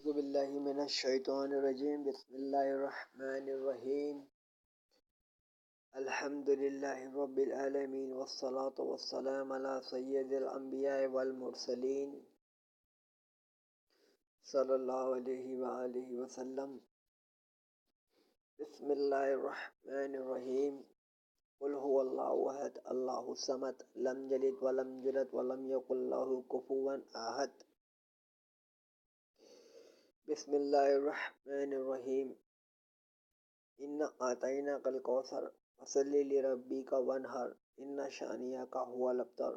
أعوذ بالله من الشيطان الرجيم بسم الله الرحمن الرحيم الحمد لله رب العالمين والصلاة والسلام على سيد الأنبياء والمرسلين صلى الله عليه وآله وسلم بسم الله الرحمن الرحيم قل هو الله أحد الله الصمد لم يلد ولم يولد ولم يكن له كفوا أحد بسم الله الرحمن الرحيم إنا أعطيناك الكوثر فصل لربك وانحر إن شانئك هو الأبتر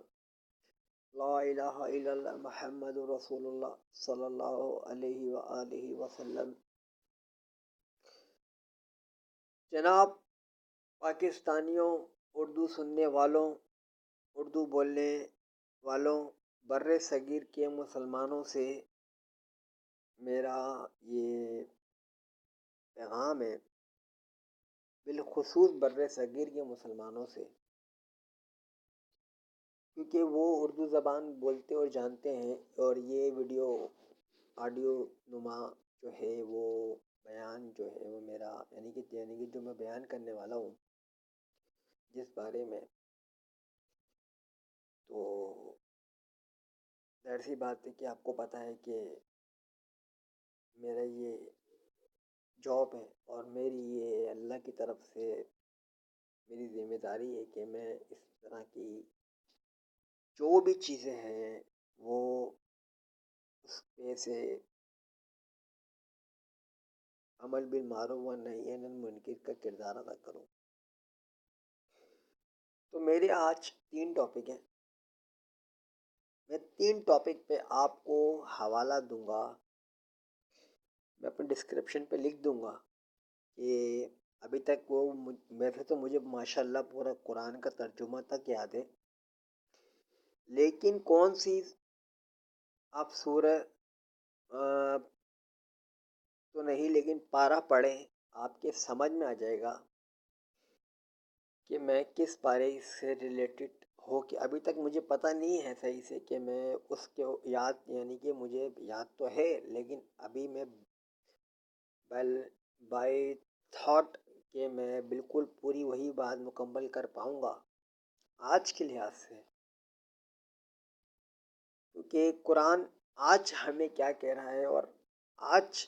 لا إله إلا الله محمد رسول الله صلی اللہ علیہ وآلہ وسلم۔ جناب پاکستانیوں، اردو سننے والوں، اردو بولنے والوں، بر صغیر کے مسلمانوں سے میرا یہ پیغام ہے، بالخصوص بر صغیر کے مسلمانوں سے، کیونکہ وہ اردو زبان بولتے اور جانتے ہیں، اور یہ ویڈیو آڈیو نما جو ہے وہ بیان جو ہے وہ میرا یعنی کہ جو میں بیان کرنے والا ہوں جس بارے میں، تو ظاہر سی بات ہے کہ آپ کو پتہ ہے کہ میرا یہ جاب ہے اور میری یہ اللہ کی طرف سے میری ذمہ داری ہے کہ میں اس طرح کی جو بھی چیزیں ہیں وہ اس پہ سے عمل بالمعروف و نہی عن المنکر کا کردار ادا کروں۔ تو میرے آج 3 ٹاپک ہیں، میں 3 ٹاپک پہ آپ کو حوالہ دوں گا، میں اپنے ڈسکرپشن پہ لکھ دوں گا کہ ابھی تک وہ ویسے تو مجھے ماشاءاللہ پورا قرآن کا ترجمہ تک یاد ہے، لیکن کون سی آپ سورہ تو نہیں لیکن پارہ پڑھیں آپ کے سمجھ میں آ جائے گا کہ میں کس پارے سے ریلیٹڈ ہو کے ابھی تک مجھے پتہ نہیں ہے صحیح سے کہ میں اس کے یاد یعنی کہ مجھے یاد تو ہے لیکن ابھی میں بائی تھاٹ کہ میں بالکل پوری وہی بات مکمل کر پاؤں گا آج کے لحاظ سے، کیونکہ قرآن آج ہمیں کیا کہہ رہا ہے اور آج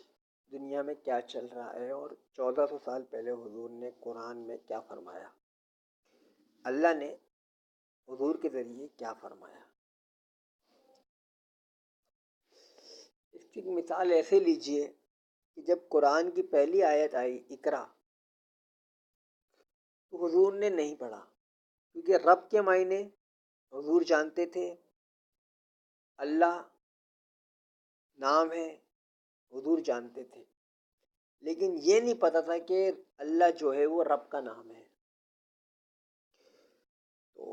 دنیا میں کیا چل رہا ہے، اور 1400 سال پہلے حضور نے قرآن میں کیا فرمایا، اللہ نے حضور کے ذریعے کیا فرمایا۔ اس کی مثال ایسے لیجئے کہ جب قرآن کی پہلی آیت آئی اقرا، تو حضور نے نہیں پڑھا، کیونکہ رب کے معنی حضور جانتے تھے، اللہ نام ہے حضور جانتے تھے، لیکن یہ نہیں پتا تھا کہ اللہ جو ہے وہ رب کا نام ہے۔ تو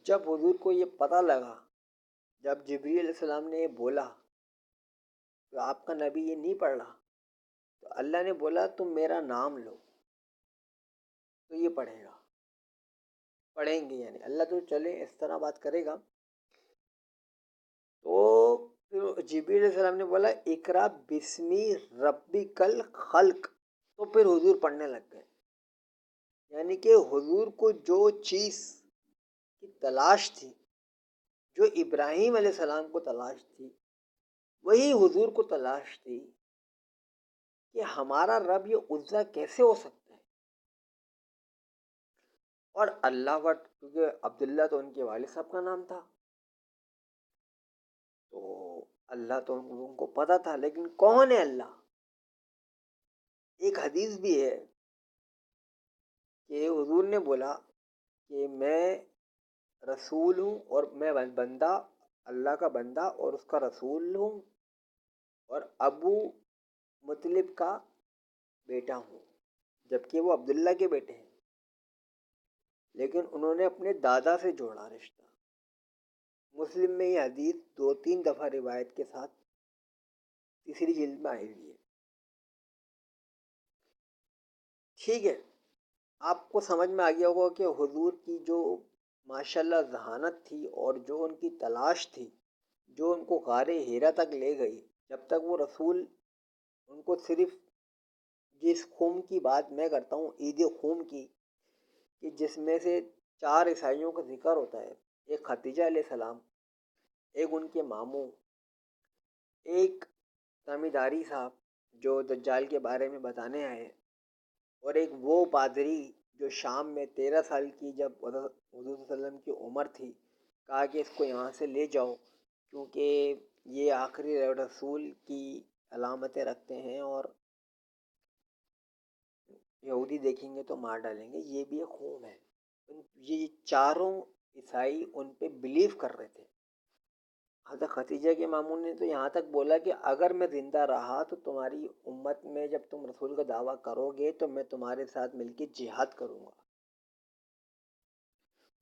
جب حضور کو یہ پتہ لگا، جب جبریل علیہ السلام نے یہ بولا تو آپ کا نبی یہ نہیں پڑھ رہا، تو اللہ نے بولا تم میرا نام لو تو یہ پڑھے گا، پڑھیں گے، یعنی اللہ تو چلے اس طرح بات کرے گا۔ تو پھر جبریل علیہ السلام نے بولا اقرا بسمی ربک الخلق، تو پھر حضور پڑھنے لگ گئے، یعنی کہ حضور کو جو چیز کی تلاش تھی، جو ابراہیم علیہ السلام کو تلاش تھی، وہی حضور کو تلاش تھی کہ ہمارا رب یہ عزا کیسے ہو سکتا ہے، اور اللہ وٹ کیونکہ عبداللہ تو ان کے والد صاحب کا نام تھا، تو اللہ تو ان کو پتہ تھا، لیکن کون ہے اللہ؟ ایک حدیث بھی ہے کہ حضور نے بولا کہ میں رسول ہوں اور میں بندہ، اللہ کا بندہ اور اس کا رسول ہوں، اور ابو مطلب کا بیٹا ہوں، جبکہ وہ عبداللہ کے بیٹے ہیں، لیکن انہوں نے اپنے دادا سے جوڑا رشتہ۔ مسلم میں یہ حدیث 2-3 دفعہ روایت کے ساتھ تیسری جلد میں آئی ہوئی ہے۔ ٹھیک ہے، آپ کو سمجھ میں آ گیا ہوگا کہ حضور کی جو ماشاءاللہ ذہانت تھی اور جو ان کی تلاش تھی، جو ان کو غار حرا تک لے گئی، جب تک وہ رسول ان کو صرف جس خون کی بات میں کرتا ہوں، عید خون کی، کہ جس میں سے 4 عیسائیوں کا ذکر ہوتا ہے، ایک ختیجہ علیہ السلام، ایک ان کے ماموں، ایک تامیداری صاحب جو دجال کے بارے میں بتانے آئے، اور ایک وہ پادری جو شام میں 13 سال کی جب حضور صلی اللہ علیہ وسلم کی عمر تھی، کہا کہ اس کو یہاں سے لے جاؤ کیونکہ یہ آخری رسول کی علامتیں رکھتے ہیں اور یہودی دیکھیں گے تو مار ڈالیں گے، یہ بھی ایک خوم ہے۔ یہ چاروں عیسائی ان پہ بلیو کر رہے تھے۔ حضرت ختیجہ کے ماموں نے تو یہاں تک بولا کہ اگر میں زندہ رہا تو تمہاری امت میں جب تم رسول کا دعویٰ کرو گے تو میں تمہارے ساتھ مل کے جہاد کروں گا۔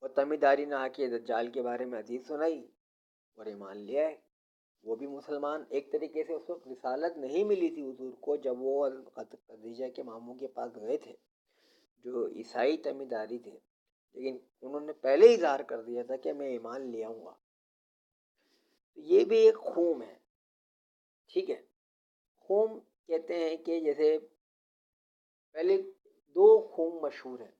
اور تمیداری نے آ کے دجال کے بارے میں حدیث سنائی اور ایمان لیا ہے۔ وہ بھی مسلمان، ایک طریقے سے اس وقت رسالت نہیں ملی تھی حضور کو جب وہ خدیجہ کے ماموں کے پاس گئے تھے جو عیسائی تمیداری تھے، لیکن انہوں نے پہلے ہی اظہار کر دیا تھا کہ میں ایمان لے آؤں گا۔ یہ بھی ایک خوم ہے، ٹھیک ہے۔ خوم کہتے ہیں کہ جیسے پہلے 2 خوم مشہور ہیں،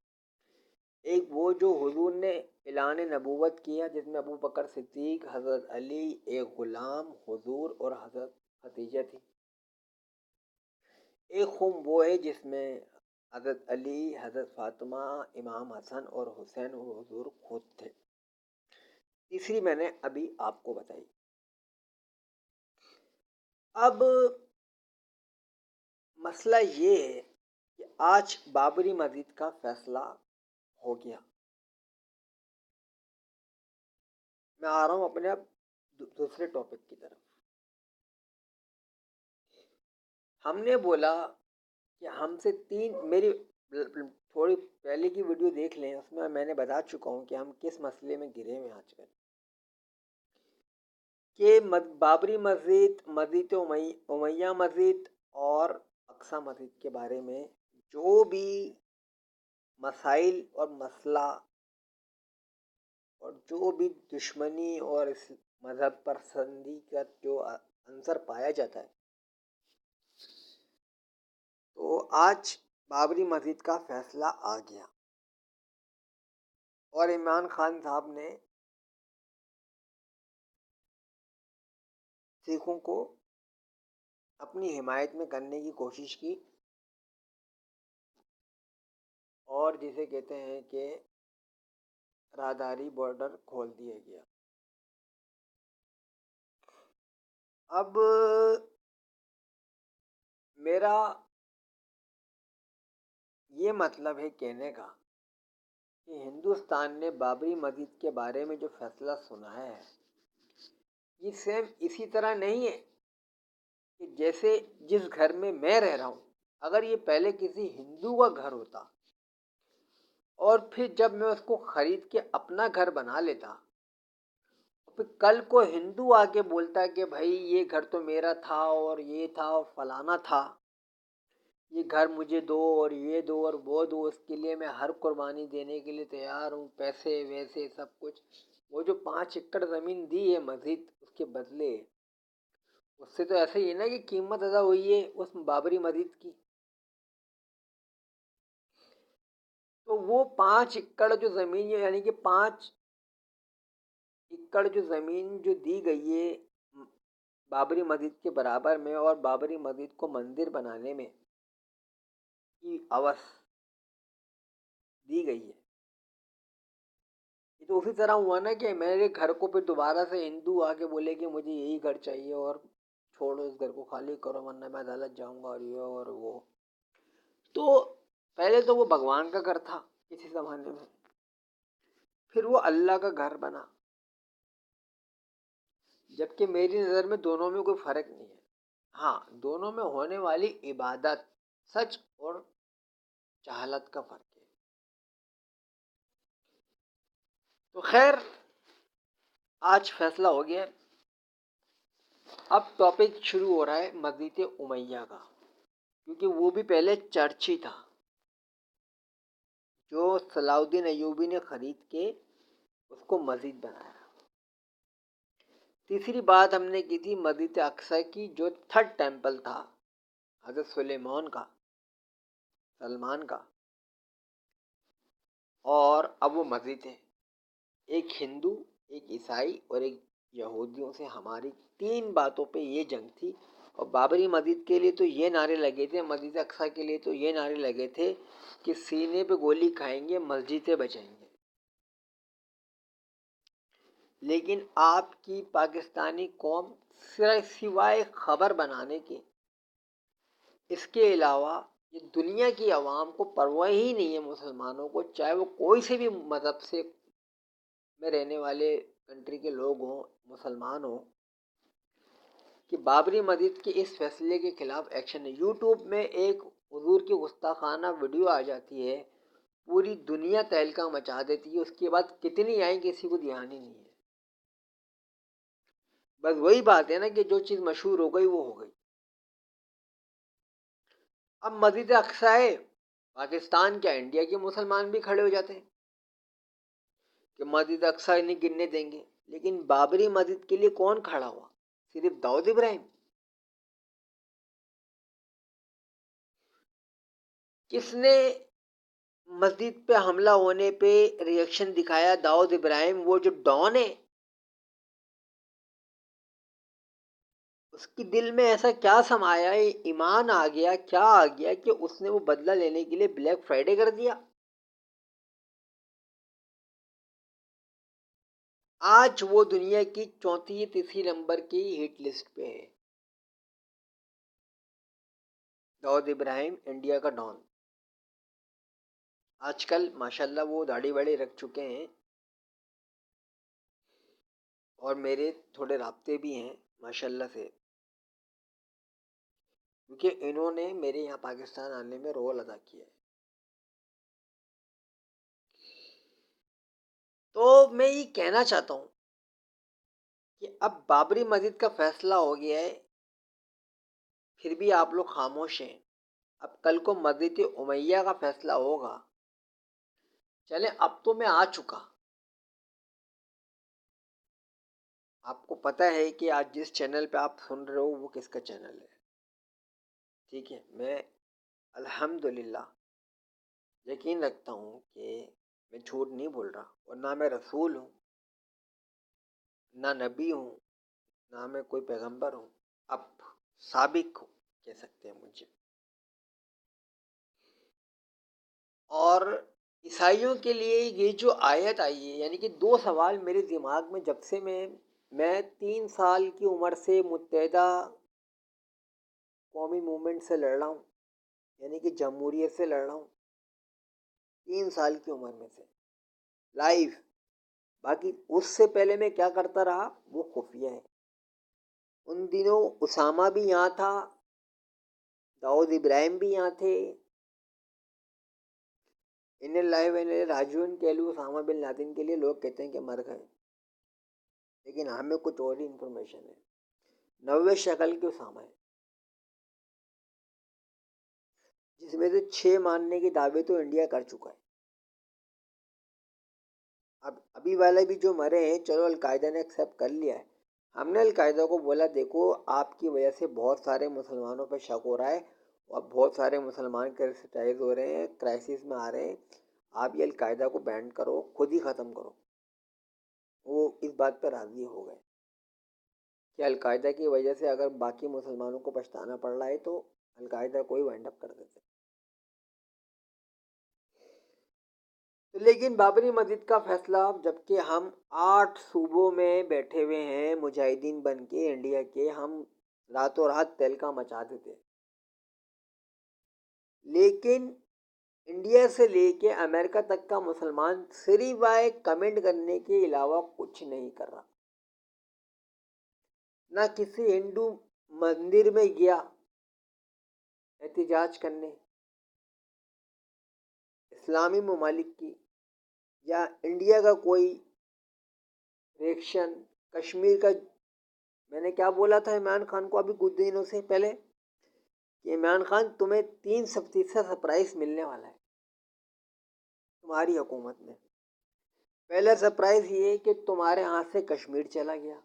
ایک وہ جو حضور نے اعلان نبوت کیا جس میں ابو بکر صدیق، حضرت علی، ایک غلام، حضور اور حضرت ختیجہ تھی۔ ایک خوم وہ ہے جس میں حضرت علی، حضرت فاطمہ، امام حسن اور حسین اور حضور خود تھے۔ تیسری میں نے ابھی آپ کو بتائی۔ اب مسئلہ یہ ہے کہ آج بابری مسجد کا فیصلہ ہو گیا۔ میں آ رہا ہوں اپنے اب دوسرے ٹاپک کی طرف۔ ہم نے بولا کہ ہم سے میری تھوڑی پہلے کی ویڈیو دیکھ لیں، اس میں نے بتا چکا ہوں کہ ہم کس مسئلے میں گرے ہوئے آج کل، کہ بابری مسجد، مسجد امیہ مسجد اور اقصی مسجد کے بارے میں جو بھی مسائل اور مسئلہ اور جو بھی دشمنی اور اس مذہب پسندی کا جو عنصر پایا جاتا ہے، تو آج بابری مسجد کا فیصلہ آ گیا اور عمران خان صاحب نے سکھوں کو اپنی حمایت میں کرنے کی کوشش کی اور جسے کہتے ہیں کہ راہداری بارڈر کھول دیا گیا۔ اب میرا یہ مطلب ہے کہنے کا کہ ہندوستان نے بابری مسجد کے بارے میں جو فیصلہ سنایا ہے، یہ سیم اسی طرح نہیں ہے کہ جیسے جس گھر میں رہ رہا ہوں، اگر یہ پہلے کسی ہندو کا گھر ہوتا اور پھر جب میں اس کو خرید کے اپنا گھر بنا لیتا، پھر کل کو ہندو آ کے بولتا کہ بھائی یہ گھر تو میرا تھا اور یہ تھا اور فلانا تھا، یہ گھر مجھے دو اور یہ دو اور وہ دو، اس کے لیے میں ہر قربانی دینے کے لیے تیار ہوں، پیسے ویسے سب کچھ۔ وہ جو 5 ایکڑ زمین دی ہے مسجد، اس کے بدلے اس سے تو ایسے ہی ہے نا کہ قیمت ادا ہوئی ہے اس بابری مسجد کی۔ تو وہ 5 ایکڑ جو زمین ہے، یعنی کہ 5 ایکڑ جو زمین جو دی گئی ہے بابری مسجد کے برابر میں اور بابری مسجد کو مندر بنانے میں کی عوض دی گئی ہے، یہ تو اسی طرح ہوا نا کہ میرے گھر کو پھر دوبارہ سے ہندو آ کے بولے کہ مجھے یہی گھر چاہیے اور چھوڑو اس گھر کو، خالی کرو ورنہ میں عدالت جاؤں گا اور یہ اور وہ۔ تو پہلے تو وہ بھگوان کا گھر تھا کسی زمانے میں، پھر وہ اللہ کا گھر بنا، جبکہ میری نظر میں دونوں میں کوئی فرق نہیں ہے۔ ہاں، دونوں میں ہونے والی عبادت، سچ اور جہالت کا فرق ہے۔ تو خیر، آج فیصلہ ہو گیا۔ اب ٹاپک شروع ہو رہا ہے مسجد امیہ کا، کیونکہ وہ بھی پہلے چرچ ہی تھا جو صلاح الدین ایوبی نے خرید کے اس کو مسجد بنایا۔ تیسری بات ہم نے کی تھی مسجد اقصی کی، جو 3rd ٹیمپل تھا حضرت سلمان کا، اور اب وہ مسجد ہے. ایک ہندو، ایک عیسائی اور ایک یہودیوں سے ہماری 3 باتوں پہ یہ جنگ تھی. اور بابری مسجد کے لیے تو یہ نعرے لگے تھے، مسجد اقصیٰ کے لیے تو یہ نعرے لگے تھے کہ سینے پہ گولی کھائیں گے، مسجدیں بچائیں گے. لیکن آپ کی پاکستانی قوم سوائے خبر بنانے کے، اس کے علاوہ یہ دنیا کی عوام کو پرواہ ہی نہیں ہے مسلمانوں کو، چاہے وہ کوئی سے بھی مذہب سے میں رہنے والے کنٹری کے لوگ ہوں، مسلمان ہوں، کہ بابری مسجد کے اس فیصلے کے خلاف ایکشن ہے. یوٹیوب میں ایک حضور کی گستاخانہ ویڈیو آ جاتی ہے، پوری دنیا تہلکہ مچا دیتی ہے، اس کے بعد کتنی آئیں کسی کو دھیان ہی نہیں ہے. بس وہی بات ہے نا کہ جو چیز مشہور ہو گئی وہ ہو گئی. اب مسجد اقصیٰ ہے، پاکستان کیا انڈیا کے مسلمان بھی کھڑے ہو جاتے ہیں کہ مسجد اقصیٰ نہیں گرنے دیں گے. لیکن بابری مسجد کے لیے کون کھڑا ہوا؟ صرف داؤد ابراہیم. کس نے مسجد پہ حملہ ہونے پہ ریئیکشن دکھایا؟ داؤد ابراہیم، وہ جو ڈان ہے. اس کی دل میں ایسا کیا سمایا ہے، ایمان آ گیا، کیا آ گیا کہ اس نے وہ بدلہ لینے کے لیے بلیک فرائیڈے کر دیا. آج وہ دنیا کی 34 نمبر کی ہٹ لسٹ پہ ہے. داؤد ابراہیم انڈیا کا ڈان. آج کل ماشاءاللہ وہ داڑھی واڑی رکھ چکے ہیں، اور میرے تھوڑے رابطے بھی ہیں ماشاءاللہ سے، کیونکہ انہوں نے میرے یہاں پاکستان آنے میں رول ادا کیا ہے. تو میں یہ کہنا چاہتا ہوں کہ اب بابری مسجد کا فیصلہ ہو گیا ہے، پھر بھی آپ لوگ خاموش ہیں. اب کل کو مسجد امیہ کا فیصلہ ہوگا. چلیں اب تو میں آ چکا. آپ کو پتہ ہے کہ آج جس چینل پہ آپ سن رہے ہو وہ کس کا چینل ہے. ٹھیک ہے، میں الحمدللہ یقین رکھتا ہوں کہ میں جھوٹ نہیں بول رہا، اور نہ میں رسول ہوں، نہ نبی ہوں، نہ میں کوئی پیغمبر ہوں. اب سابق ہوں کہہ سکتے ہیں مجھے. اور عیسائیوں کے لیے یہ جو آیت آئی ہے، یعنی کہ 2 سوال میرے دماغ میں جب سے میں 3 سال کی عمر سے متحدہ قومی موومنٹ سے لڑ رہا ہوں، یعنی کہ جمہوریت سے لڑ رہا ہوں 3 سال کی عمر میں سے لائیو. باقی اس سے پہلے میں کیا کرتا رہا وہ خفیہ ہے. ان دنوں اسامہ بھی یہاں تھا، داؤد ابراہیم بھی یہاں تھے. ان اللہ و انہ راجعون کے لیے اسامہ بن لادن کے لیے لوگ کہتے ہیں کہ مر گئے، لیکن ہمیں کچھ اور ہی انفارمیشن ہے. 90 شکل کے اسامہ ہے، جس میں سے 6 ماننے کے دعوے تو انڈیا کر چکا ہے. اب ابھی والے بھی جو مرے ہیں، چلو القاعدہ نے ایکسیپٹ کر لیا ہے. ہم نے القاعدہ کو بولا دیکھو آپ کی وجہ سے بہت سارے مسلمانوں پہ شک ہو رہا ہے، اور بہت سارے مسلمان کرسٹائز ہو رہے ہیں، کرائسس میں آ رہے ہیں. آپ یہ القاعدہ کو بینڈ کرو، خود ہی ختم کرو. وہ اس بات پہ راضی ہو گئے کہ القاعدہ کی وجہ سے اگر باقی مسلمانوں کو پچھتانا پڑ رہا ہے تو القاعدہ کو ہی وائنڈ اپ کر دیتے. لیکن بابری مسجد کا فیصلہ، جبکہ ہم 8 صوبوں میں بیٹھے ہوئے ہیں مجاہدین بن کے انڈیا کے، ہم راتوں رات تہلکہ مچا دیتے، لیکن انڈیا سے لے کے امریکہ تک کا مسلمان صرف کمنٹ کرنے کے علاوہ کچھ نہیں کر رہا. نہ کسی ہندو مندر میں گیا احتجاج کرنے اسلامی ممالک کی، یا انڈیا کا کوئی ریئیکشن. کشمیر کا میں نے کیا بولا تھا عمران خان کو ابھی کچھ دنوں سے پہلے کہ عمران خان تمہیں 3% سرپرائز ملنے والا ہے تمہاری حکومت میں. پہلا سرپرائز یہ کہ تمہارے ہاتھ سے کشمیر چلا گیا،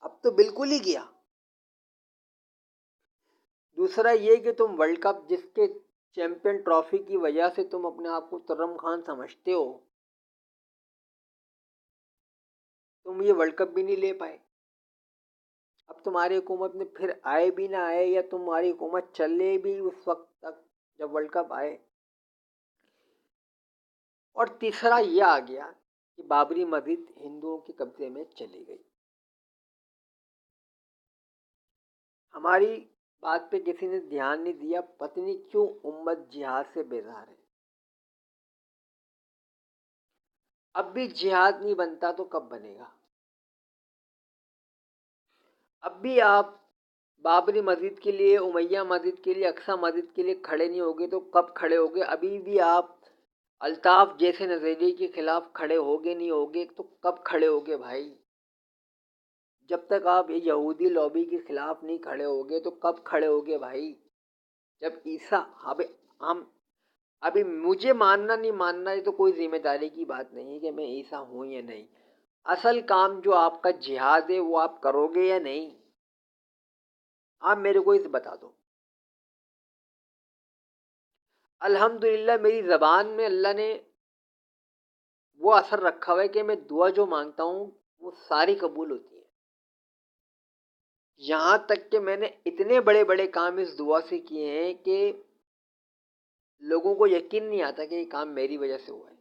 اب تو بالکل ہی گیا. دوسرا یہ کہ تم ورلڈ کپ جس کے چیمپئن ٹرافی کی وجہ سے تم اپنے آپ کو ترم خان سمجھتے ہو، تم یہ ورلڈ کپ بھی نہیں لے پائے۔ اب تمہاری حکومت میں پھر آئے بھی نہ آئے، یا تمہاری حکومت چلے بھی اس وقت تک جب ورلڈ کپ آئے۔ اور تیسرا یہ آ گیا کہ بابری مسجد ہندوؤں کے قبضے میں چلی گئی۔ ہماری بات پہ کسی نے دھیان نہیں دیا، پتہ نہیں کیوں امت جہاد سے بیزار ہے۔ اب بھی جہاد نہیں بنتا تو کب بنے گا؟ اب بھی آپ بابری مسجد کے لیے، امیہ مسجد کے لیے، اقصی مسجد کے لیے کھڑے نہیں ہوگے تو کب کھڑے ہوگے؟ ابھی بھی آپ الطاف جیسے نظریے کے خلاف کھڑے ہوگے نہیں ہوگے تو کب کھڑے ہوگے بھائی؟ جب تک آپ یہودی لابی کے خلاف نہیں کھڑے ہوگے تو کب کھڑے ہوگے بھائی؟ جب عیسیٰ ہم ابھی مجھے ماننا نہیں ماننا یہ تو کوئی ذمہ داری کی بات نہیں ہے کہ میں عیسیٰ ہوں یا نہیں۔ اصل کام جو آپ کا جہاد ہے وہ آپ کرو گے یا نہیں؟ آپ میرے کو اس بتا دو۔ الحمدللہ میری زبان میں اللہ نے وہ اثر رکھا ہوا ہے کہ میں دعا جو مانگتا ہوں وہ ساری قبول ہوتی ہے۔ یہاں تک کہ میں نے اتنے بڑے بڑے کام اس دعا سے کیے ہیں کہ لوگوں کو یقین نہیں آتا کہ یہ کام میری وجہ سے ہوا ہے۔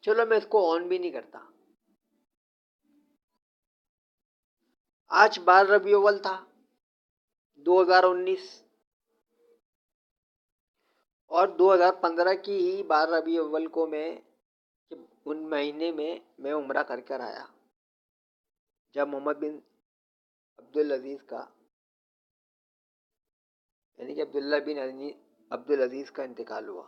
چلو میں اس کو آن بھی نہیں کرتا۔ آج 12 ربیع الاول تھا 2019، اور 2015 کی ہی 12 ربیع الاول کو میں ان مہینے میں عمرہ کر کر آیا جب محمد بن عبدالعزیز کا یعنی کہ عبداللہ بن عبدالعزیز کا انتقال ہوا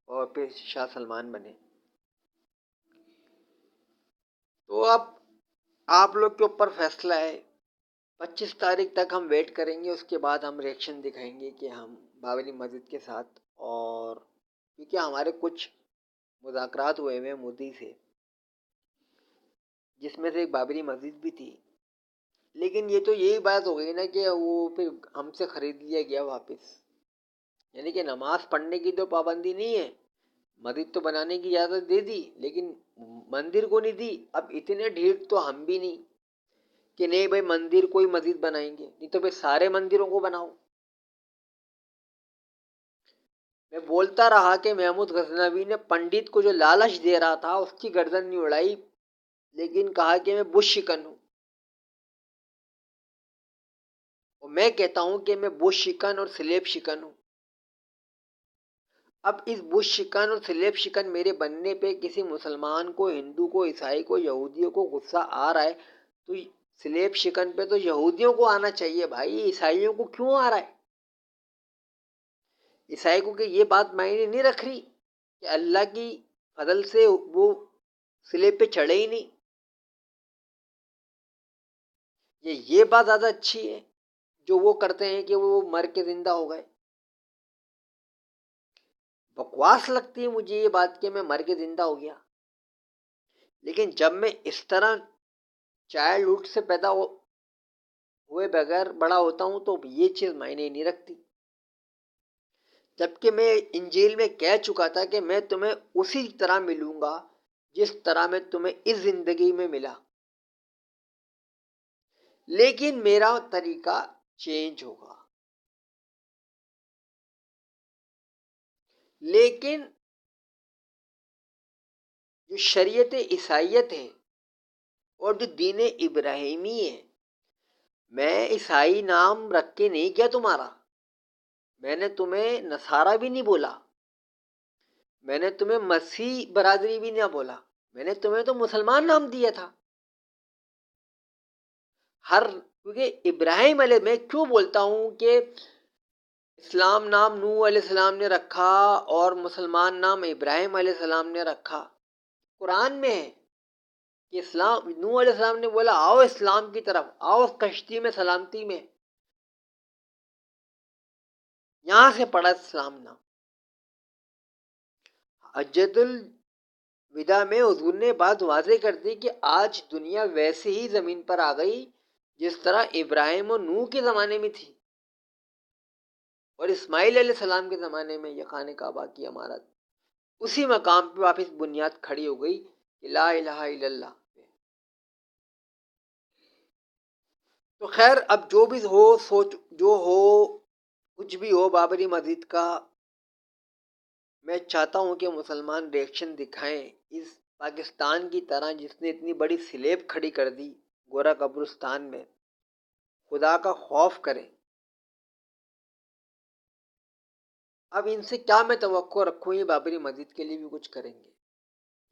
اور پھر شاہ سلمان بنے۔ تو اب آپ لوگ کے اوپر فیصلہ ہے، 25 تاریخ تک ہم ویٹ کریں گے، اس کے بعد ہم ریئیکشن دکھائیں گے کہ ہم بابری مسجد کے ساتھ، اور کیونکہ ہمارے کچھ مذاکرات ہوئے ہیں مودی سے جس میں سے ایک بابری مسجد بھی تھی، لیکن یہ تو یہی بات ہو گئی نا کہ وہ پھر ہم سے خرید لیا گیا واپس۔ یعنی کہ نماز پڑھنے کی تو پابندی نہیں ہے، مسجد تو بنانے کی اجازت دے دی لیکن مندر کو نہیں دی۔ اب اتنے ڈھیٹ تو ہم بھی نہیں کہ نہیں بھائی مندر کوئی مسجد بنائیں گے، نہیں تو پھر سارے مندروں کو بناؤ۔ میں بولتا رہا کہ محمود غزنوی نے پنڈت کو جو لالچ دے رہا تھا اس کی گردن نہیں اڑائی، لیکن کہا کہ میں بش شکن ہوں، اور میں کہتا ہوں کہ میں بش شکن اور سلیب شکن ہوں۔ اب اس بش شکن اور سلیب شکن میرے بننے پہ کسی مسلمان کو، ہندو کو، عیسائی کو، یہودیوں کو غصہ آ رہا ہے تو سلیب شکن پہ تو یہودیوں کو آنا چاہیے بھائی، عیسائیوں کو کیوں آ رہا ہے؟ عیسائی کو کہ یہ بات معنی نہیں رکھ رہی کہ اللہ کی فضل سے وہ سلیب پہ چڑھے ہی نہیں؟ یہ بات زیادہ اچھی ہے جو وہ کرتے ہیں کہ وہ مر کے زندہ ہو گئے؟ بکواس لگتی ہے مجھے یہ بات کہ میں مر کے زندہ ہو گیا، لیکن جب میں اس طرح چائلڈ ہوڈ سے پیدا ہوئے بغیر بڑا ہوتا ہوں تو یہ چیز معنی نہیں رکھتی، جبکہ میں انجیل میں کہہ چکا تھا کہ میں تمہیں اسی طرح ملوں گا جس طرح میں تمہیں اس زندگی میں ملا، لیکن میرا طریقہ چینج ہوگا۔ لیکن جو شریعت عیسائیت ہے اور جو دین ابراہیمی ہے، میں عیسائی نام رکھ کے نہیں کیا تمہارا، میں نے تمہیں نصارہ بھی نہیں بولا، میں نے تمہیں مسیح برادری بھی نہ بولا، میں نے تمہیں تو مسلمان نام دیا تھا۔ کیونکہ ابراہیم علیہ، میں کیوں بولتا ہوں کہ اسلام نام نوح علیہ السلام نے رکھا اور مسلمان نام ابراہیم علیہ السلام نے رکھا؟ قرآن میں ہے کہ اسلام، نوح علیہ السلام نے بولا آؤ اسلام کی طرف، آؤ کشتی میں سلامتی میں، یہاں سے پڑا اسلام نام۔ حجۃ الوداع میں حضور نے بات واضح کر دی کہ آج دنیا ویسے ہی زمین پر آ گئی جس طرح ابراہیم اور نوح کے زمانے میں تھی اور اسماعیل علیہ السلام کے زمانے میں یہ خانہ کعبہ کی عمارت اسی مقام پہ واپس بنیاد کھڑی ہو گئی کہ لا الہ الا اللہ پہ۔ تو خیر اب جو بھی ہو، سوچ جو ہو، کچھ بھی ہو بابری مسجد کا، میں چاہتا ہوں کہ مسلمان ریئیکشن دکھائیں اس پاکستان کی طرح جس نے اتنی بڑی سلیب کھڑی کر دی گورا قبرستان میں، خدا کا خوف کریں۔ اب ان سے کیا میں توقع رکھوں، یہ بابری مسجد کے لیے بھی کچھ کریں گے،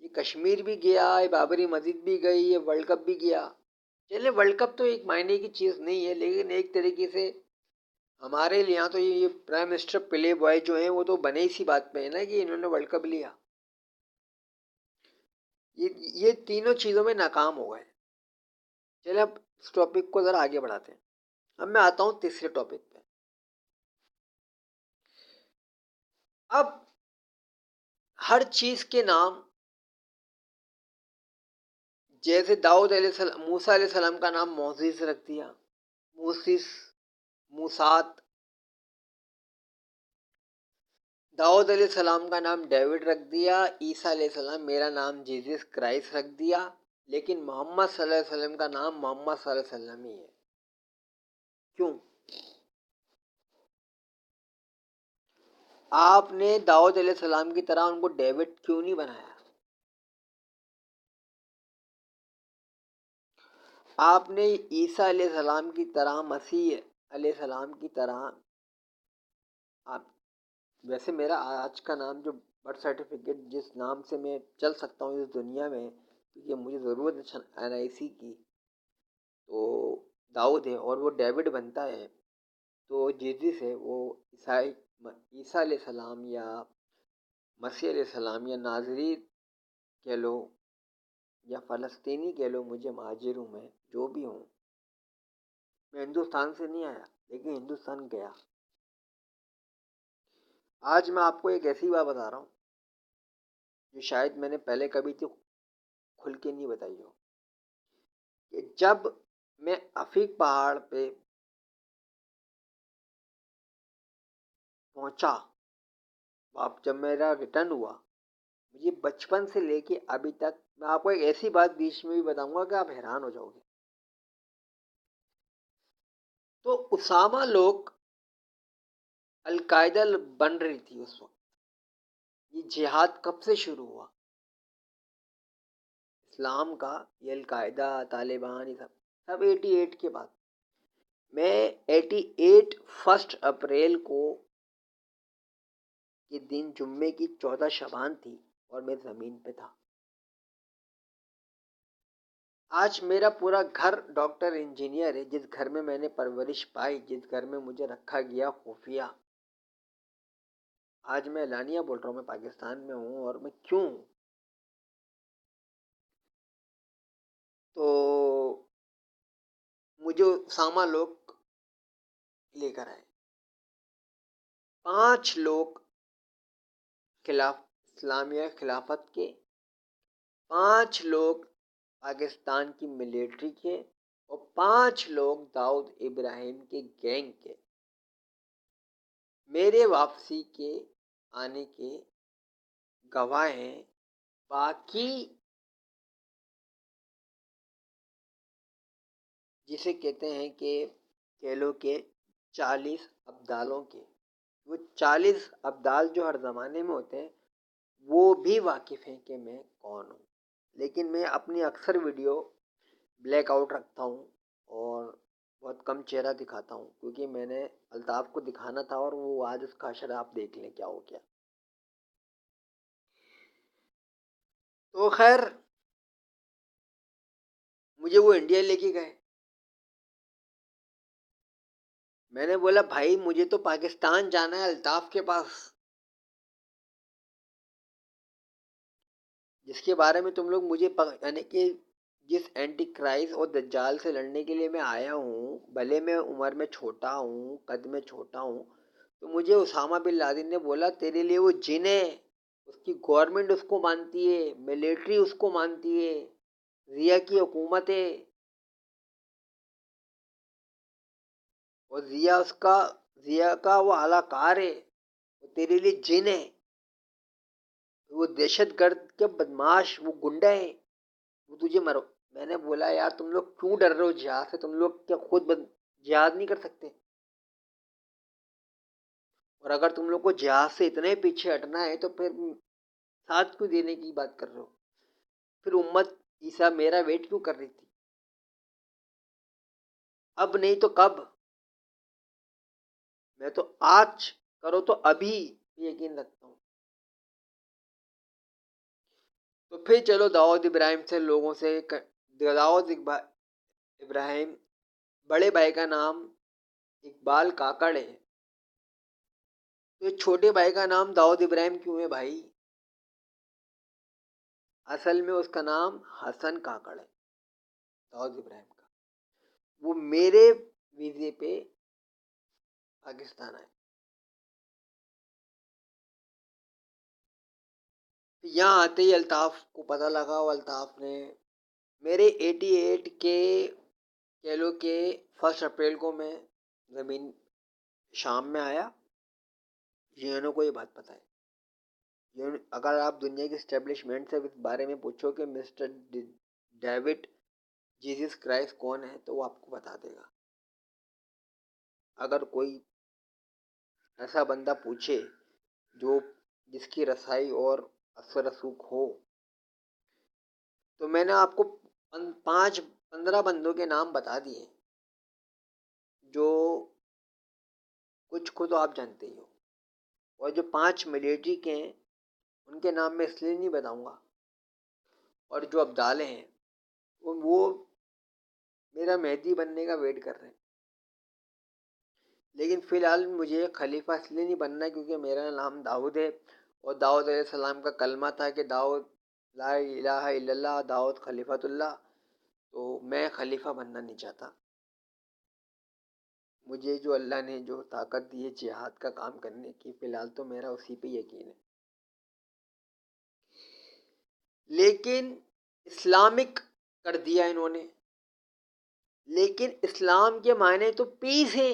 یہ کشمیر بھی گیا، یہ بابری مسجد بھی گئی، یہ ورلڈ کپ بھی گیا۔ چلے ورلڈ کپ تو ایک معنی کی چیز نہیں ہے، لیکن ایک طریقے سے ہمارے لیے تو یہ پرائم منسٹر پلے بوائے جو ہیں وہ تو بنے اسی بات پہ ہے نا کہ انہوں نے ورلڈ کپ لیا، یہ تینوں چیزوں میں ناکام ہو گئے۔ چلے اب اس ٹاپک کو ذرا آگے بڑھاتے ہیں۔ اب میں آتا ہوں تیسرے ٹاپک پہ۔ اب ہر چیز کے نام، جیسے داؤد علیہ السلام، موسیٰ علیہ السلام کا نام موسیس رکھ دیا، موسیس، موسات۔ داؤد علیہ السلام کا نام ڈیوڈ رکھ دیا، عیسیٰ علیہ السلام، میرا نام جیزس کرائسٹ رکھ دیا، لیکن محمد صلی اللہ علیہ وسلم کا نام محمد صلی اللہ علیہ وسلم ہی ہے۔ کیوں؟ آپ نے داؤد علیہ السلام کی طرح ان کو ڈیوڈ کیوں نہیں بنایا؟ آپ نے عیسیٰ علیہ السلام کی طرح، مسیح علیہ السلام کی طرح، آپ ویسے میرا آج کا نام جو برتھ سرٹیفکیٹ جس نام سے میں چل سکتا ہوں اس دنیا میں، کیونکہ مجھے ضرورت ہے NIC کی، تو داؤد ہے، اور وہ ڈیوڈ بنتا ہے تو جیزس ہے، وہ عیسیٰ علیہ السلام یا مسیح علیہ السلام یا ناظری کہہ لو یا فلسطینی کہہ لو، مجھے مہاجر ہوں، میں جو بھی ہوں، میں ہندوستان سے نہیں آیا لیکن ہندوستان گیا۔ آج میں آپ کو ایک ایسی بات بتا رہا ہوں جو شاید میں نے پہلے کبھی تو کھل کے نہیں بتائی ہو، کہ جب میں افیق پہاڑ پہ پہنچا، جب میرا ریٹرن ہوا، مجھے بچپن سے لے کے ابھی تک، میں آپ کو ایک ایسی بات بیچ میں بھی بتاؤں گا کہ آپ حیران ہو جاؤ گے۔ تو اسامہ لوگ القاعدہ بن رہی تھی اس وقت۔ یہ جہاد کب سے شروع ہوا اسلام کا؟ یہ القاعدہ، طالبان، یہ سب 88 کے بعد۔ میں 88 1 اپریل کو یہ دن جمعے کی 14 شعبان تھی اور میں زمین پہ تھا۔ آج میرا پورا گھر ڈاکٹر انجینئر ہے، جس گھر میں نے پرورش پائی، جس گھر میں مجھے رکھا گیا خفیہ۔ آج میں اعلانیہ بول رہا ہوں، میں پاکستان میں ہوں، اور میں کیوں ہوں؟ تو مجھے اسامہ لوگ لے کر آئے، 5 لوگ خلاف اسلامیہ خلافت کے، 5 لوگ پاکستان کی ملٹری کے، اور 5 لوگ داؤد ابراہیم کے گینگ کے میرے واپسی کے آنے کے گواہ ہیں۔ باقی جسے کہتے ہیں کہ کہہ لو کہ 40 ابدالوں کے، وہ 40 ابدال جو ہر زمانے میں ہوتے ہیں وہ بھی واقف ہیں کہ میں کون ہوں، لیکن میں اپنی اکثر ویڈیو بلیک آؤٹ رکھتا ہوں اور بہت کم چہرہ دکھاتا ہوں، کیونکہ میں نے الطاف کو دکھانا تھا، اور وہ آج اس کا اشر آپ دیکھ لیں کیا ہو گیا۔ تو خیر مجھے وہ انڈیا لے کے گئے، میں نے بولا بھائی مجھے تو پاکستان جانا ہے الطاف کے پاس، جس کے بارے میں تم لوگ مجھے یعنی کہ جس اینٹی کرائسٹ اور دجال سے لڑنے کے لیے میں آیا ہوں، بھلے میں عمر میں چھوٹا ہوں، قد میں چھوٹا ہوں، تو مجھے اسامہ بن لادن نے بولا تیرے لیے وہ جن ہے، اس کی گورنمنٹ اس کو مانتی ہے، ملٹری اس کو مانتی ہے، ضیاء کی حکومت ہے، اور ضیا کا وہ اعلی کار ہے، وہ تیرے لیے جن ہے، وہ دہشت گرد کے بدماش، وہ گنڈا ہے، وہ تجھے مرو. میں نے بولا یار تم لوگ کیوں ڈر رہے ہو جہاد سے؟ تم لوگ کیا خود جہاد نہیں کر سکتے؟ اور اگر تم لوگ کو جہاد سے اتنے پیچھے ہٹنا ہے تو پھر ساتھ کیوں دینے کی بات کر رہے ہو؟ پھر امت عیسیٰ میرا ویٹ کیوں کر رہی تھی؟ اب نہیں تو کب؟ میں تو آج کرو تو ابھی یقین رکھتا ہوں. تو پھر چلو داؤد ابراہیم سے لوگوں سے ابراہیم بڑے بھائی کا نام اقبال کاکڑ ہے، تو چھوٹے بھائی کا نام داؤد ابراہیم کیوں ہے بھائی؟ اصل میں اس کا نام حسن کاکڑ ہے، داؤد ابراہیم کا. وہ میرے ویزے پہ پاکستان آئے. یہاں آتے ہی الطاف کو پتہ لگا، اور الطاف نے میرے 88 کے کہہ لو کہ 1 اپریل کو میں زمین شام میں آیا. جنہوں کو یہ بات پتہ ہے، اگر آپ دنیا کی اسٹیبلشمنٹ سے اس بارے میں پوچھو کہ مسٹر ڈیوڈ جیزس کرائسٹ کون ہے تو وہ آپ کو بتا دے گا. اگر کوئی ایسا بندہ پوچھے جس کی رسائی اور اثر رسوخ ہو، تو میں نے آپ کو 15 بندوں کے نام بتا دیے، جو کچھ کو تو آپ جانتے ہی ہو، اور جو 5 ملٹری کے ہیں ان کے نام میں اس لیے نہیں بتاؤں گا، اور جو ابدالے ہیں وہ میرا مہدی بننے کا ویٹ کر رہے ہیں. لیکن فی الحال مجھے خلیفہ اس لیے نہیں بننا کیونکہ میرا نام داؤد ہے، اور داؤد علیہ السلام کا کلمہ تھا کہ داؤد لا الہ الا اللہ، داؤد خلیفۃ اللہ. تو میں خلیفہ بننا نہیں چاہتا. مجھے جو اللہ نے جو طاقت دی ہے جہاد کا کام کرنے کی، فی الحال تو میرا اسی پہ یقین ہے. لیکن اسلامک کر دیا انہوں نے. لیکن اسلام کے معنی تو پیس ہے.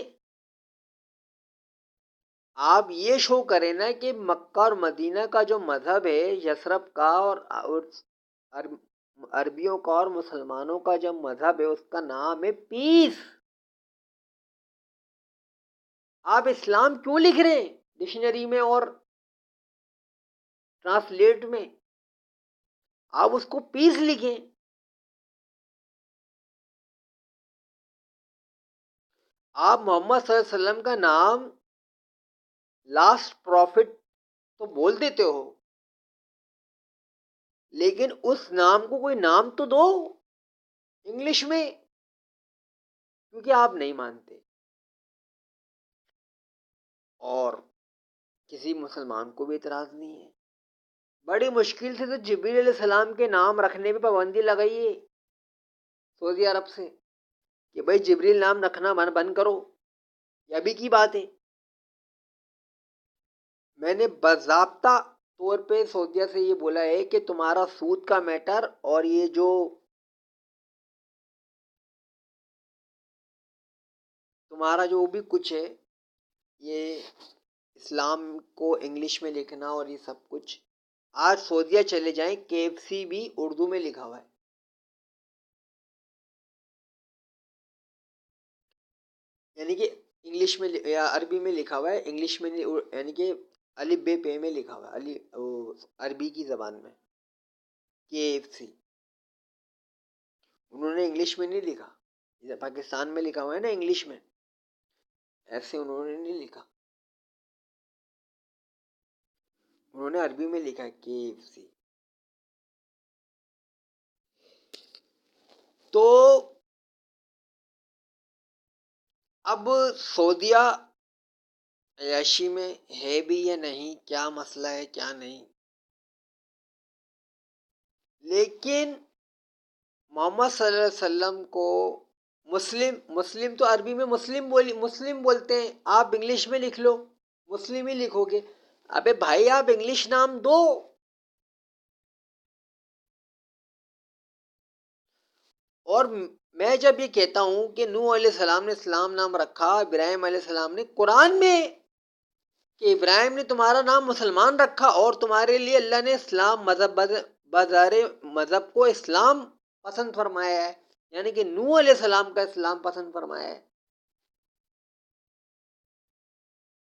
آپ یہ شو کریں نا کہ مکہ اور مدینہ کا جو مذہب ہے، یثرب کا اور عربیوں کا اور مسلمانوں کا جو مذہب ہے، اس کا نام ہے پیس. آپ اسلام کیوں لکھ رہے ہیں ڈکشنری میں اور ٹرانسلیٹ میں؟ آپ اس کو پیس لکھیں. آپ محمد صلی اللہ علیہ وسلم کا نام لاسٹ پروفٹ تو بول دیتے ہو، لیکن اس نام کو کوئی نام تو دو انگلش میں، کیونکہ آپ نہیں مانتے. اور کسی مسلمان کو بھی اعتراض نہیں ہے. بڑی مشکل سے تو جبریل علیہ السلام کے نام رکھنے پہ پابندی لگائی ہے سعودی عرب سے کہ بھائی جبریل نام رکھنا بند کرو. یہ ابھی کی بات ہے. میں نے باضابطہ طور پہ سعودیہ سے یہ بولا ہے کہ تمہارا سود کا میٹر اور یہ جو تمہارا جو بھی کچھ ہے، یہ اسلام کو انگلش میں لکھنا اور یہ سب کچھ، آج سعودیہ چلے جائیں KFC بھی اردو میں لکھا ہوا ہے. یعنی کہ انگلش میں یا عربی میں لکھا ہوا ہے، انگلش میں یعنی کہ الف بے پے میں لکھا ہوا ہے، عربی کی زبان میں KFC. انہوں نے انگلش میں نہیں لکھا، پاکستان میں لکھا ہوا ہے نا انگلش میں، ایسے انہوں نے نہیں لکھا. انہوں نے عربی میں لکھا ہے KFC. تو اب سعودیہ عیاشی میں ہے بھی یا نہیں، کیا مسئلہ ہے کیا نہیں. لیکن محمد صلی اللہ علیہ وسلم کو مسلم تو عربی میں مسلم بولتے ہیں. آپ انگلش میں لکھ لو، مسلم ہی لکھو گے. ابے بھائی آپ انگلش نام دو. اور میں جب یہ کہتا ہوں کہ نوح علیہ السلام نے اسلام نام رکھا، ابراہیم علیہ السلام نے، قرآن میں کہ ابراہیم نے تمہارا نام مسلمان رکھا اور تمہارے لیے اللہ نے اسلام بازار مذہب کو اسلام پسند فرمایا ہے، یعنی کہ نوح علیہ السلام کا اسلام پسند فرمایا ہے.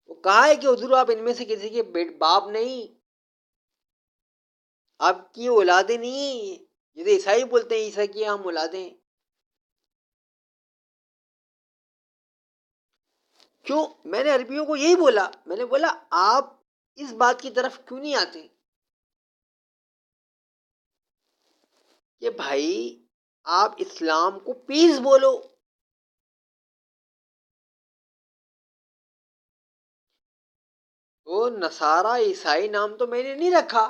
وہ کہا ہے کہ حضور آپ ان میں سے کسی کے باپ نہیں، آپ کی اولادیں نہیں، جیسے عیسائی بولتے ہیں عیسیٰ کی ہم اولادیں. کیوں؟ میں نے عربیوں کو یہی بولا، میں نے بولا آپ اس بات کی طرف کیوں نہیں آتے کہ بھائی آپ اسلام کو پیس بولو. تو نصارہ عیسائی نام تو میں نے نہیں رکھا.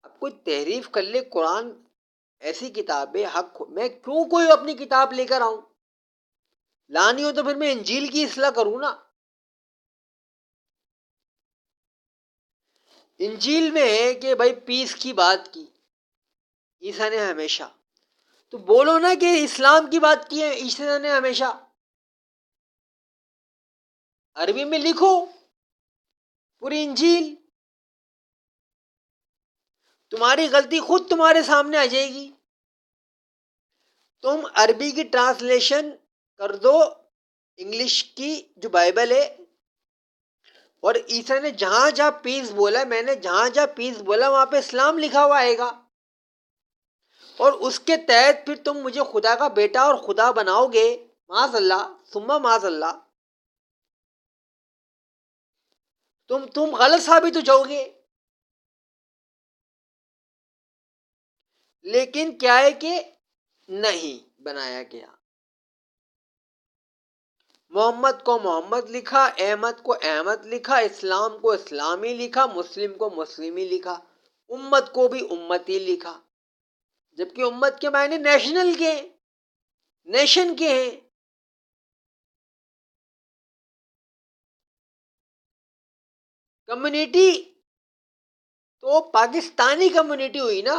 اب کوئی تحریف کر لے، قرآن ایسی کتاب ہے حق، میں کیوں کوئی اپنی کتاب لے کر آؤں؟ لانی ہو تو پھر میں انجیل کی اصلاح کروں نا. انجیل میں ہے کہ بھائی پیس کی بات کی عیسیٰ نے ہمیشہ، تو بولو نا کہ اسلام کی بات کی ہے عیسیٰ نے ہمیشہ. عربی میں لکھو پوری انجیل، تمہاری غلطی خود تمہارے سامنے آ جائے گی. تم عربی کی ٹرانسلیشن کر دو انگلش کی جو بائبل ہے، اور عیسیٰ نے جہاں جہاں پیس بولا، میں نے جہاں جہاں پیس بولا وہاں پہ اسلام لکھا ہوا آئے گا، اور اس کے تحت پھر تم مجھے خدا کا بیٹا اور خدا بناؤ گے، معاذ اللہ ثم معاذ اللہ. تم غلط ثابت ہو جاؤ گے. لیکن کیا ہے کہ نہیں بنایا گیا. محمد کو محمد لکھا، احمد کو احمد لکھا، اسلام کو اسلامی لکھا، مسلم کو مسلمی لکھا، امت کو بھی امتی لکھا، جبکہ امت کے معنی نیشنل کے ہیں، نیشن کے ہیں. کمیونٹی تو پاکستانی کمیونٹی ہوئی نا،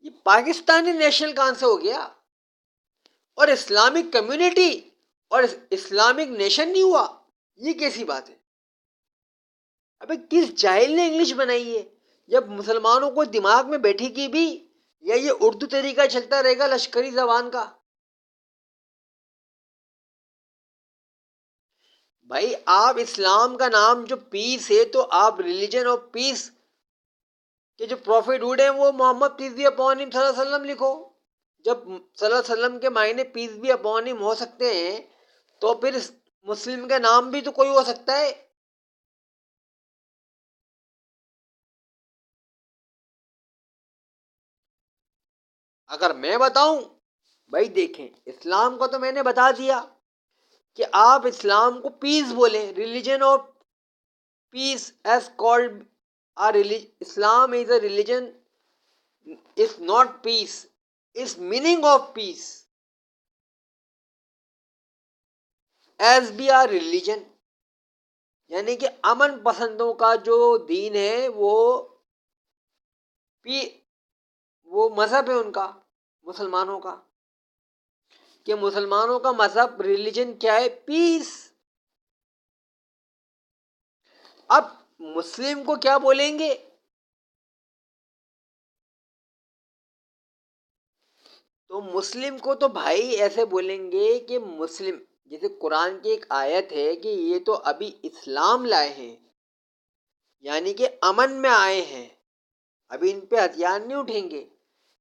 یہ پاکستانی نیشنل کہاں سے ہو گیا؟ اور اسلامک کمیونٹی اور اسلامک نیشن نہیں ہوا، یہ کیسی بات ہے؟ ابے کس جاہل نے انگلش بنائی ہے؟ جب مسلمانوں کو دماغ میں بیٹھی کی بھی، یا یہ اردو طریقہ چلتا رہے گا لشکری زبان کا؟ بھائی آپ اسلام کا نام جو پیس ہے، تو آپ ریلیجن آف پیس کہ جو پروفٹ ہوڈ ہیں وہ محمد پیس بھی اپون ہم صلی اللہ علیہ وسلم لکھو. جب صلی اللہ علیہ وسلم کے معنی پیس بھی اپون ہم ہو سکتے ہیں، تو پھر مسلم کا نام بھی تو کوئی ہو سکتا ہے. اگر میں بتاؤں، بھائی دیکھیں اسلام کو تو میں نے بتا دیا کہ آپ اسلام کو پیس بولیں، religion of peace as called. Islam is a religion, is not peace, is meaning of peace as be are religion. یعنی کہ امن پسندوں کا جو دین ہے وہ مذہب ہے ان کا، مسلمانوں کا، کہ مسلمانوں کا مذہب ریلیجن کیا ہے؟ پیس. اب مسلم کو کیا بولیں گے؟ تو مسلم کو تو بھائی ایسے بولیں گے کہ مسلم، جیسے قرآن کی ایک آیت ہے کہ یہ تو ابھی اسلام لائے ہیں، یعنی کہ امن میں آئے ہیں، ابھی ان پہ ہتھیار نہیں اٹھیں گے،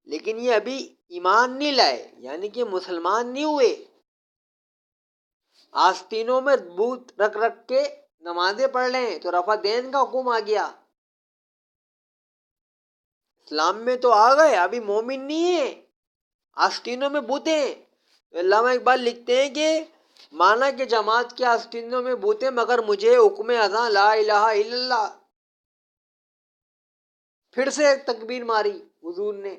لیکن یہ ابھی ایمان نہیں لائے، یعنی کہ مسلمان نہیں ہوئے. آستینوں میں بت رکھ رکھ کے نمازیں پڑھ رہے ہیں، تو رفع دین کا حکم آ گیا. اسلام میں تو آ گئے، ابھی مومن نہیں ہے، آستینوں میں بوتے ہیں. تو علامہ اقبال لکھتے ہیں کہ مانا کہ جماعت کے آستینوں میں بوتے مگر مجھے حکم اذاں لا الہ الا اللہ. پھر سے تکبیر ماری حضور نے.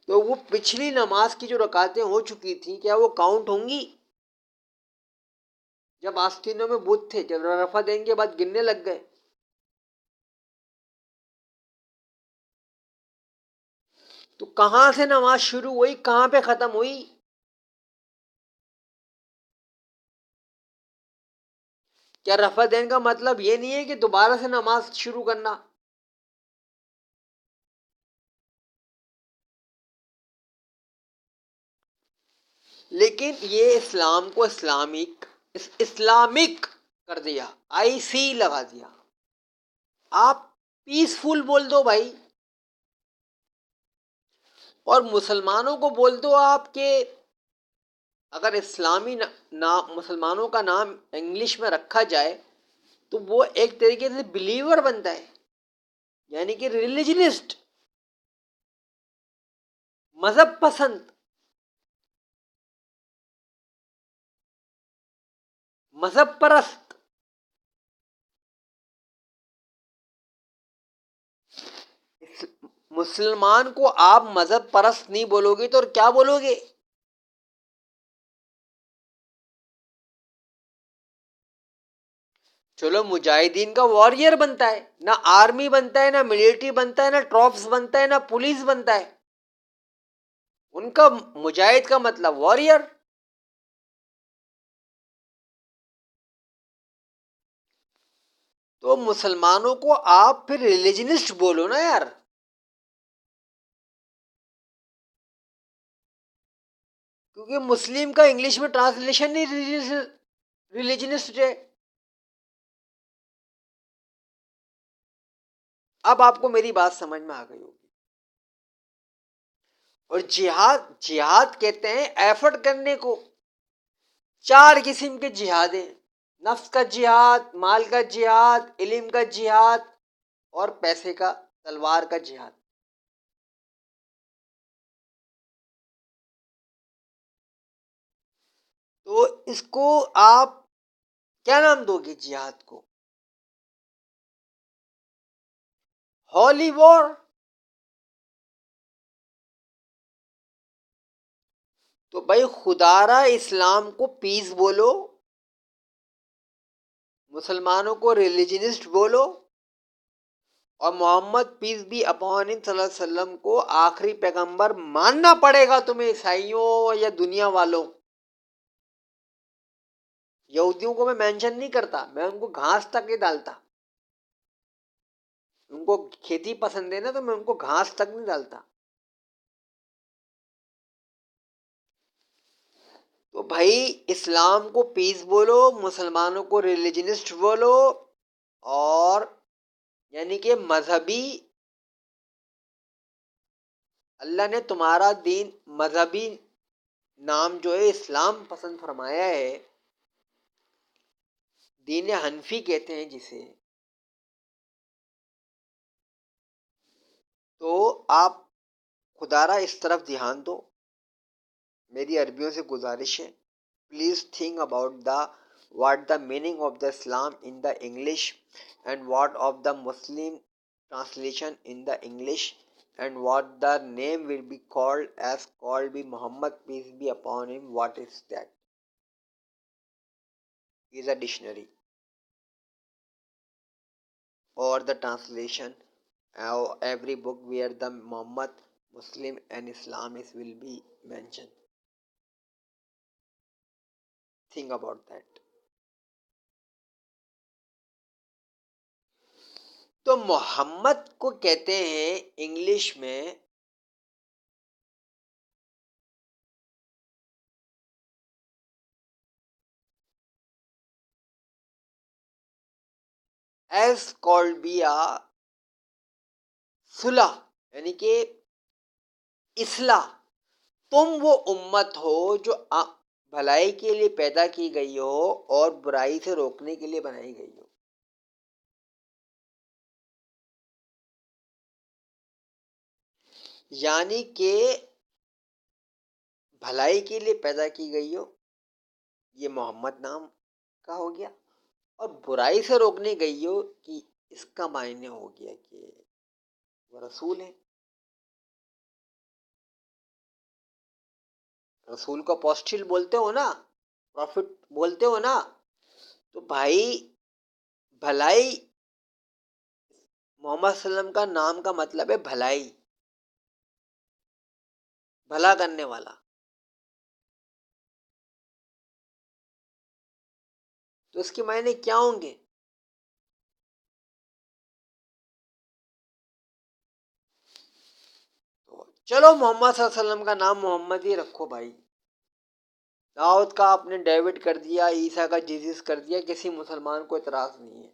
تو وہ پچھلی نماز کی جو رکعتیں ہو چکی تھیں، کیا وہ کاؤنٹ ہوں گی؟ جب آستینوں میں بت تھے، جب رفع دین کے بعد گننے لگ گئے. تو کہاں سے نماز شروع ہوئی، کہاں پہ ختم ہوئی؟ کیا رفع دین کا مطلب یہ نہیں ہے کہ دوبارہ سے نماز شروع کرنا؟ لیکن یہ اسلام کو اسلامک کر دیا، آئی سی لگا دیا. آپ پیسفل بول دو بھائی، اور مسلمانوں کو بول دو آپ کے اگر اسلامی نام مسلمانوں کا نام انگلش میں رکھا جائے تو وہ ایک طریقے سے بلیور بنتا ہے، یعنی کہ ریلیجنسٹ، مذہب پسند، مذہب پرست. مسلمان کو آپ مذہب پرست نہیں بولو گے تو اور کیا بولو گے؟ چلو مجاہدین کا واریر بنتا ہے، نہ آرمی بنتا ہے، نہ ملٹری بنتا ہے، نہ ٹراپس بنتا ہے، نہ پولیس بنتا ہے. ان کا مجاہد کا مطلب واریر. تو مسلمانوں کو آپ پھر ریلیجنسٹ بولو نا یار. کیونکہ مسلم کا انگلش میں ٹرانسلیشن نہیں ریلیجنسٹ ہے. اب آپ کو میری بات سمجھ میں آ گئی ہوگی. اور جہاد کہتے ہیں ایفرٹ کرنے کو. 4 قسم کے جہاد ہیں: نفس کا جہاد، مال کا جہاد، علم کا جہاد، اور پیسے کا، تلوار کا جہاد. تو اس کو آپ کیا نام دو گے جہاد کو؟ ہولی وار. تو بھائی خدا را اسلام کو پیس بولو، مسلمانوں کو ریلیجنسٹ بولو، اور محمد پیس بھی اپون صلی اللہ علیہ وسلم کو آخری پیغمبر ماننا پڑے گا تمہیں، عیسائیوں یا دنیا والوں. یہودیوں کو میں مینشن نہیں کرتا، میں ان کو گھاس تک نہیں ڈالتا. ان کو کھیتی پسند ہے نا، تو میں ان کو گھاس تک نہیں ڈالتا. تو بھائی اسلام کو پیس بولو، مسلمانوں کو ریلیجنسٹ بولو، اور یعنی کہ مذہبی، اللہ نے تمہارا دین مذہبی نام جو ہے اسلام پسند فرمایا ہے، دین حنفی کہتے ہیں جسے. تو آپ خدا را اس طرف دھیان دو. میری عربیوں سے گزارش ہے، please think about the what the meaning of the Islam in the English and what of the Muslim translation in the English and what the name will be called as called be Muhammad peace be upon him. What is that? is a dictionary or the translation of every book where the Muhammad, Muslim and Islam is will be mentioned. Think about that. تو محمد کو کہتے ہیں English میں as called be صلح، یعنی کہ اصلاح. تم وہ امت ہو جو بھلائی کے لیے پیدا کی گئی ہو اور برائی سے روکنے کے لیے بنائی گئی ہو. یعنی کہ بھلائی کے لیے پیدا کی گئی ہو، یہ محمد نام کا ہو گیا. اور برائی سے روکنے گئی ہو کہ اس کا معنی ہو گیا کہ وہ رسول ہے. رسول کو اپوسٹل بولتے ہو نا، پروفٹ بولتے ہو نا. تو بھائی بھلائی، محمد صلی اللہ علیہ وسلم کا نام کا مطلب ہے بھلائی. بھلا کرنے والا، تو اس کے معنی کیا ہوں گے؟ تو چلو محمد صلی اللہ علیہ وسلم کا نام محمد ہی رکھو بھائی، داؤد کا آپ نے ڈیوڈ کر دیا، عیسیٰ کا جیزس کر دیا، کسی مسلمان کو اعتراض نہیں ہے۔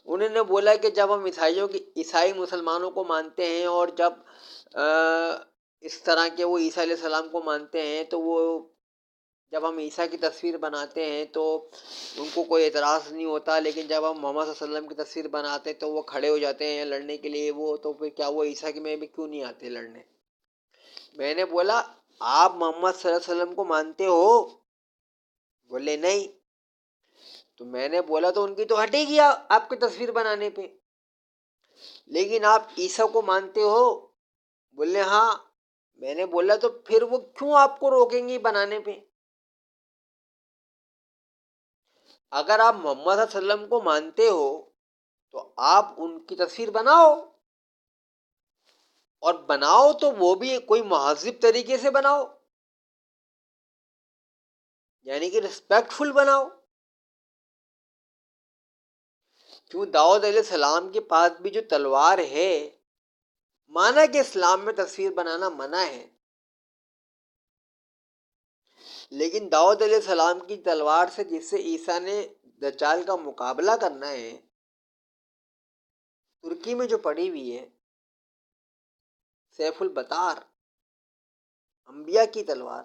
انہوں نے بولا کہ جب ہم عیسائی مسلمانوں کو مانتے ہیں، اور جب اس طرح کے وہ عیسیٰ علیہ السلام کو مانتے ہیں، تو وہ جب ہم عیسیٰ کی تصویر بناتے ہیں تو ان کو کوئی اعتراض نہیں ہوتا، لیکن جب ہم محمد صلی اللہ علیہ وسلم کی تصویر بناتے ہیں تو وہ کھڑے ہو جاتے ہیں لڑنے کے لیے، وہ تو پھر کیا وہ عیسیٰ میں بھی کیوں نہیں آتے لڑنے؟ میں نے بولا آپ محمد صلی اللہ علیہ وسلم کو مانتے ہو؟ بولے نہیں۔ تو میں نے بولا تو ان کی تو ہٹے گی آپ کی تصویر بنانے پہ، لیکن آپ عیسیٰ کو مانتے ہو؟ بولے ہاں۔ میں نے بولا تو پھر وہ کیوں آپ کو روکیں گی بنانے پہ؟ اگر آپ محمد صلی اللہ علیہ وسلم کو مانتے ہو تو آپ ان کی تصویر بناؤ، اور بناؤ تو وہ بھی کوئی مہذب طریقے سے بناؤ، یعنی کہ ریسپیکٹ فل بناؤ۔ کیوں داؤد علیہ السلام کے پاس بھی جو تلوار ہے، مانا کہ اسلام میں تصویر بنانا منع ہے، لیکن داؤد علیہ السلام کی تلوار سے جس سے عیسیٰ نے دجال کا مقابلہ کرنا ہے، ترکی میں جو پڑی ہوئی ہے سیف البتار، انبیاء کی تلوار،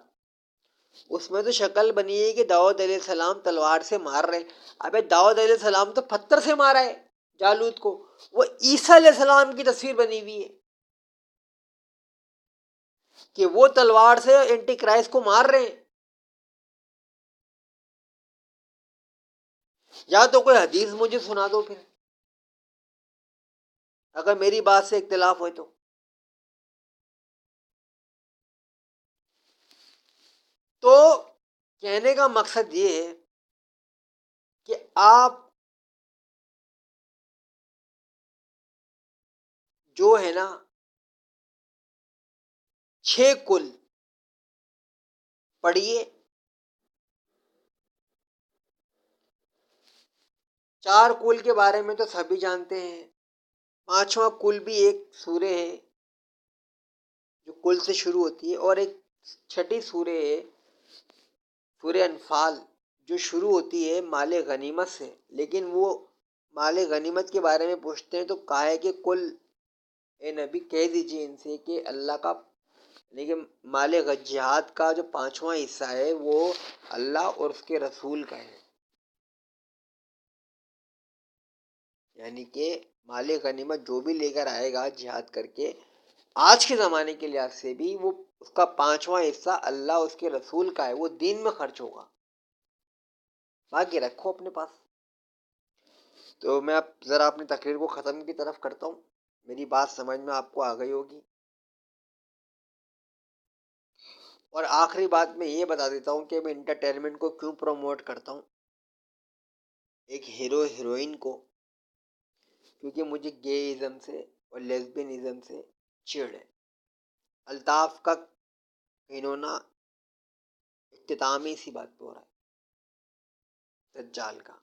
اس میں تو شکل بنی ہے کہ داؤد علیہ السلام تلوار سے مار رہے ہیں۔ ابے داؤد علیہ السلام تو پتھر سے مارا ہے جالوت کو، وہ عیسیٰ علیہ السلام کی تصویر بنی ہوئی ہے کہ وہ تلوار سے اینٹی کرائسٹ کو مار رہے ہیں۔ یا تو کوئی حدیث مجھے سنا دو پھر، اگر میری بات سے اختلاف ہوئے تو کہنے کا مقصد یہ ہے کہ آپ جو ہے نا 6 کل پڑھیے، 4 کل کے بارے میں تو سبھی جانتے ہیں، 5واں کل بھی ایک سورہ ہے جو کل سے شروع ہوتی ہے، اور ایک 6ٹھی سورہ ہے سورہ انفال، جو شروع ہوتی ہے مال غنیمت سے، لیکن وہ مال غنیمت کے بارے میں پوچھتے ہیں تو کہا ہے کہ کل اے نبی کہہ دیجئے ان سے کہ اللہ کا، لیکن مال جہاد کا جو 5واں حصہ ہے وہ اللہ اور اس کے رسول کا ہے، یعنی کہ مال غنیمت جو بھی لے کر آئے گا جہاد کر کے، آج کے زمانے کے لحاظ سے بھی وہ اس کا 5واں حصہ اللہ اس کے رسول کا ہے، وہ دین میں خرچ ہوگا، باقی رکھو اپنے پاس۔ تو میں اب ذرا اپنی تقریر کو ختم کی طرف کرتا ہوں، میری بات سمجھ میں آپ کو آ گئی ہوگی۔ اور آخری بات میں یہ بتا دیتا ہوں کہ میں انٹرٹینمنٹ کو کیوں پروموٹ کرتا ہوں ایک ہیرو ہیروئن کو، کیونکہ مجھے گے ازم سے اور لیسبین ازم سے چڑ ہے۔ الطاف کا کہنونا اختتامی سی بات پہ ہو رہا ہے دجال کا،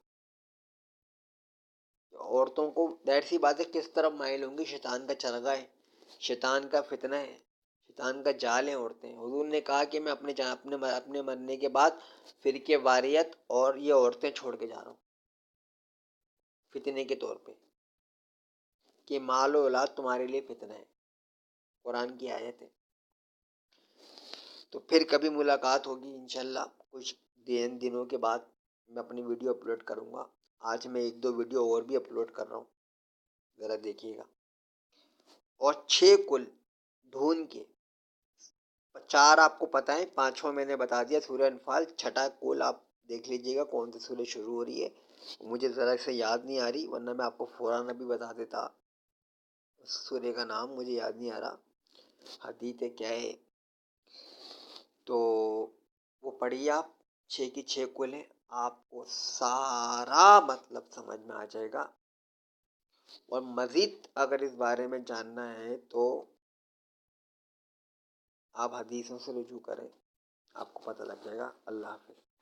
عورتوں کو ظاہر سی بات ہے کس طرف مائل ہوں گی، شیطان کا چرغا ہے، شیطان کا فتنہ ہے، شیطان کا جال ہے عورتیں۔ حضور نے کہا کہ میں اپنے مرنے کے بعد فرقے واریت اور یہ عورتیں چھوڑ کے جا رہا ہوں فتنے کے طور پہ، کہ مال و اولاد تمہارے لیے فتنہ ہے، قرآن کی آیت ہے۔ تو پھر کبھی ملاقات ہوگی انشاءاللہ، کچھ دنوں کے بعد میں اپنی ویڈیو اپلوڈ کروں گا۔ آج میں 1-2 ویڈیو اور بھی اپلوڈ کر رہا ہوں، ذرا دیکھیے گا۔ اور 6 کل ڈھونڈ کے، 4 آپ کو پتہ ہے، 5واں میں نے بتا دیا سورہ انفال، 6ٹھا کل آپ دیکھ لیجئے گا کون سی سورہ شروع ہو رہی ہے، مجھے ذرا سے یاد نہیں آ رہی، ورنہ میں آپ کو فوراً ابھی بتا دیتا، سورہ کا نام مجھے یاد نہیں آ رہا، حدیث کیا ہے، تو وہ پڑھیے آپ، 6 کی 6 کل ہیں، آپ کو سارا مطلب سمجھ میں آ جائے گا۔ اور مزید اگر اس بارے میں جاننا ہے تو آپ حدیثوں سے رجوع کریں، آپ کو پتہ لگ جائے گا۔ اللہ حافظ۔